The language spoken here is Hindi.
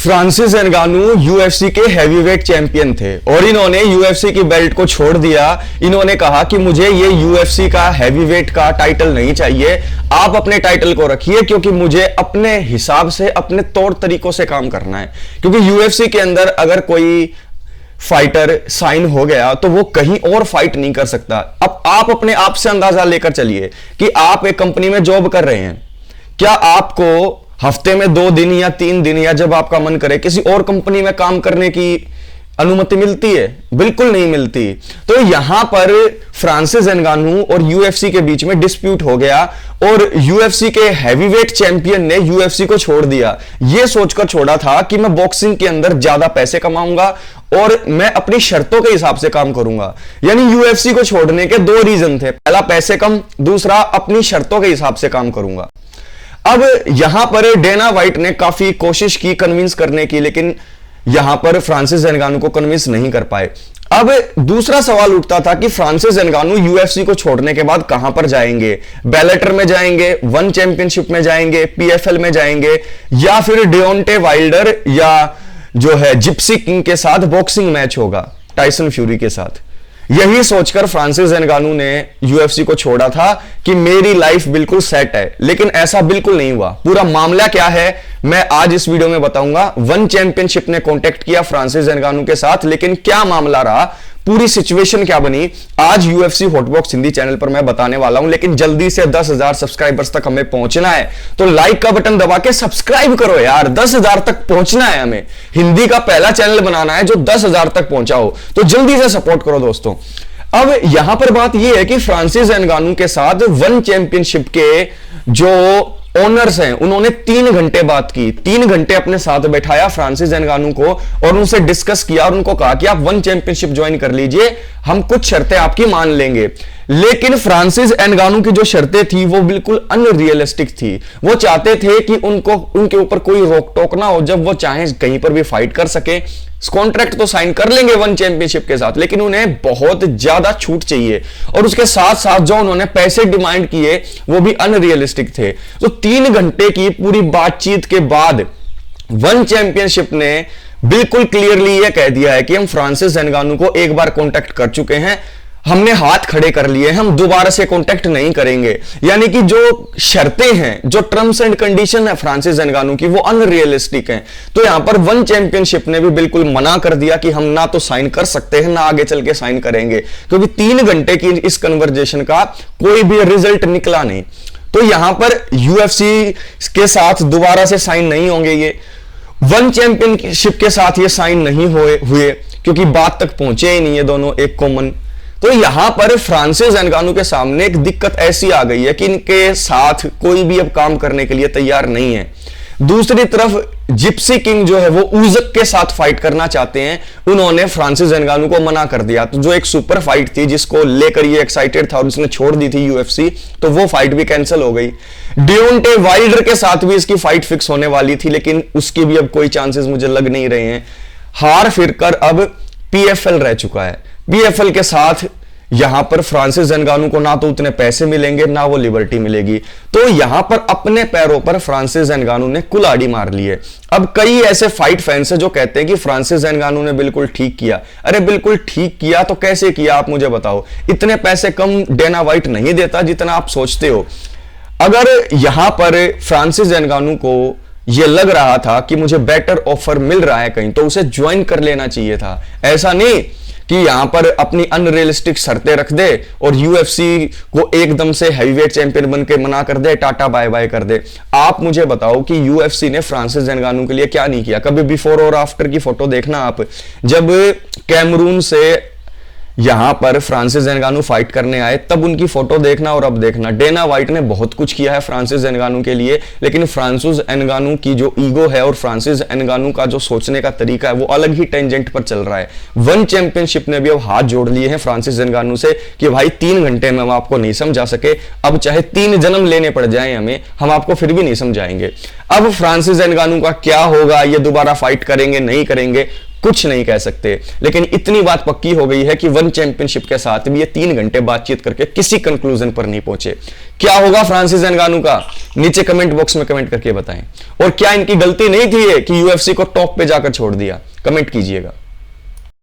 फ्रांसिस एनगानू यूएफसी के हैवीवेट चैंपियन थे और इन्होंने यूएफसी की बेल्ट को छोड़ दिया। इन्होंने कहा कि मुझे ये यूएफसी का हैवीवेट का टाइटल नहीं चाहिए, आप अपने टाइटल को रखिए क्योंकि मुझे अपने हिसाब से अपने तौर तरीकों से काम करना है। क्योंकि यूएफसी के अंदर अगर कोई फाइटर साइन हो गया तो वो कहीं और फाइट नहीं कर सकता। अब आप अपने आप से अंदाजा लेकर चलिए कि आप एक कंपनी में जॉब कर रहे हैं, क्या आपको हफ्ते में 2 दिन या 3 दिन या जब आपका मन करे किसी और कंपनी में काम करने की अनुमति मिलती है? बिल्कुल नहीं मिलती। तो यहां पर फ्रांसिस एनगानू और यूएफसी के बीच में डिस्प्यूट हो गया और यूएफसी के हैवीवेट चैंपियन ने यूएफसी को छोड़ दिया। यह सोचकर छोड़ा था कि मैं बॉक्सिंग के अंदर ज्यादा पैसे कमाऊंगा और मैं अपनी शर्तों के हिसाब से काम करूंगा। यानी यूएफसी को छोड़ने के 2 रीजन थे, पहला पैसे कम, दूसरा अपनी शर्तों के हिसाब से काम करूंगा। अब यहां पर डेना वाइट ने काफी कोशिश की कन्विंस करने की, लेकिन यहां पर फ्रांसिस एनगानू को कन्विंस नहीं कर पाए। अब दूसरा सवाल उठता था कि फ्रांसिस एनगानू यूएफसी को छोड़ने के बाद कहां पर जाएंगे? बेलेटर में जाएंगे, वन चैंपियनशिप में जाएंगे, पीएफएल में जाएंगे, या फिर डिओंटे वाइल्डर या जो है जिप्सी किंग के साथ बॉक्सिंग मैच होगा टाइसन फ्यूरी के साथ। यही सोचकर फ्रांसिस एनगानू ने यूएफसी को छोड़ा था कि मेरी लाइफ बिल्कुल सेट है, लेकिन ऐसा बिल्कुल नहीं हुआ। पूरा मामला क्या है मैं आज इस वीडियो में बताऊंगा। वन चैंपियनशिप ने कांटेक्ट किया फ्रांसिस एनगानू के साथ, लेकिन क्या मामला रहा, पूरी सिचुएशन क्या बनी, आज यूएफसी हॉटबॉक्स हिंदी चैनल पर मैं बताने वाला हूं। लेकिन जल्दी से 10,000 सब्सक्राइबर्स तक हमें पहुंचना है, तो लाइक का बटन दबा के सब्सक्राइब करो यार। 10,000 तक पहुंचना है हमें, हिंदी का पहला चैनल बनाना है जो 10,000 तक पहुंचा हो, तो जल्दी से सपोर्ट करो दोस्तों। अब यहां पर बात यह है कि फ्रांसिस एनगानू के साथ वन चैंपियनशिप के जो ओनर्स हैं उन्होंने 3 घंटे बात की, 3 घंटे अपने साथ बैठाया फ्रांसिस एनगानू को और उनसे डिस्कस किया और उनको कहा कि आप वन चैंपियनशिप ज्वाइन कर लीजिए, हम कुछ शर्तें आपकी मान लेंगे। लेकिन फ्रांसिस एनगानू की जो शर्तें थी वो बिल्कुल अनरियलिस्टिक थी। वो चाहते थे कि उनके ऊपर कोई रोक टोक ना हो, जब वो चाहे कहीं पर भी फाइट कर सके। कॉन्ट्रैक्ट तो साइन कर लेंगे वन चैंपियनशिप के साथ, लेकिन उन्हें बहुत ज्यादा छूट चाहिए और उसके साथ साथ जो उन्होंने पैसे डिमांड किए वो भी अनरियलिस्टिक थे। तो 3 घंटे की पूरी बातचीत के बाद वन चैंपियनशिप ने बिल्कुल क्लियरली यह कह दिया है कि हम फ्रांसिस एनगानू को एक बार कांटेक्ट कर चुके हैं, हमने हाथ खड़े कर लिए, हम दोबारा से कांटेक्ट नहीं करेंगे। यानी कि जो शर्तें हैं, जो टर्म्स एंड कंडीशन है फ्रांसिस एनगानू की, वो अनरियलिस्टिक हैं। तो यहां पर वन चैंपियनशिप ने भी बिल्कुल मना कर दिया कि हम ना तो साइन कर सकते हैं ना आगे चल के साइन करेंगे, क्योंकि 3 घंटे की इस कन्वर्जेशन का कोई भी रिजल्ट निकला नहीं। तो यहां पर यूएफसी के साथ दोबारा से साइन नहीं होंगे, ये वन चैंपियनशिप के साथ ये साइन नहीं हुए क्योंकि बात तक पहुंचे ही नहीं है दोनों एक कॉमन। तो यहां पर फ्रांसिस एनगानू के सामने एक दिक्कत ऐसी आ गई है कि इनके साथ कोई भी अब काम करने के लिए तैयार नहीं है। दूसरी तरफ जिप्सी किंग जो है वो उज़क के साथ फाइट करना चाहते हैं, उन्होंने फ्रांसिस एनगानू को मना कर दिया। तो जो एक सुपर फाइट थी जिसको लेकर ये एक्साइटेड था और उसने छोड़ दी थी यूएफसी, तो वो फाइट भी कैंसिल हो गई। डिओंटे वाइल्डर के साथ भी इसकी फाइट फिक्स होने वाली थी, लेकिन उसकी भी अब कोई चांसेस मुझे लग नहीं रहे हैं। हार फिरकर अब पीएफएल रह चुका है। पीएफएल के साथ यहां पर फ्रांसिस एनगानू को ना तो उतने पैसे मिलेंगे ना वो लिबर्टी मिलेगी। तो यहां पर अपने पैरों पर फ्रांसिस एनगानू ने कुल्हाड़ी मार ली है। अब कई ऐसे फाइट फैंस हैं जो कहते हैं कि फ्रांसिस एनगानू ने बिल्कुल ठीक किया। अरे बिल्कुल ठीक किया तो कैसे किया आप मुझे बताओ? इतने पैसे कम डेना वाइट नहीं देता जितना आप सोचते हो। अगर यहां पर फ्रांसिस एनगानू को यह लग रहा था कि मुझे बेटर ऑफर मिल रहा है कहीं, तो उसे ज्वाइन कर लेना चाहिए था। ऐसा नहीं कि यहां पर अपनी अनरियलिस्टिक शर्तें रख दे और यूएफसी को एकदम से हैवीवेट चैंपियन बन के मना कर दे, टाटा बाय बाय कर दे। आप मुझे बताओ कि यूएफसी ने फ्रांसिस एनगानू के लिए क्या नहीं किया? कभी बिफोर और आफ्टर की फोटो देखना आप, जब कैमरून से यहां पर फ्रांसिस एनगानू फाइट करने आए तब उनकी फोटो देखना और अब देखना। डेना वाइट ने बहुत कुछ किया है फ्रांसिस एनगानू के लिए, लेकिन फ्रांसिस एनगानू की जो ईगो है और फ्रांसिस एनगानू का जो सोचने का तरीका है वो अलग ही टेंजेंट पर चल रहा है। वन चैंपियनशिप ने भी अब हाथ जोड़ लिए हैं फ्रांसिस एनगानू से कि भाई 3 घंटे में हम आपको नहीं समझा सके, अब चाहे 3 जन्म लेने पड़ जाए हमें, हम आपको फिर भी नहीं समझाएंगे। अब फ्रांसिस एनगानू का क्या होगा, ये दोबारा फाइट करेंगे नहीं करेंगे, कुछ नहीं कह सकते। लेकिन इतनी बात पक्की हो गई है कि वन चैंपियनशिप के साथ भी ये 3 घंटे बातचीत करके किसी कंक्लूजन पर नहीं पहुंचे। क्या होगा फ्रांसिस नगानू का, नीचे कमेंट बॉक्स में कमेंट करके बताएं। और क्या इनकी गलती नहीं थी कि यूएफसी को टॉप पे जाकर छोड़ दिया, कमेंट कीजिएगा।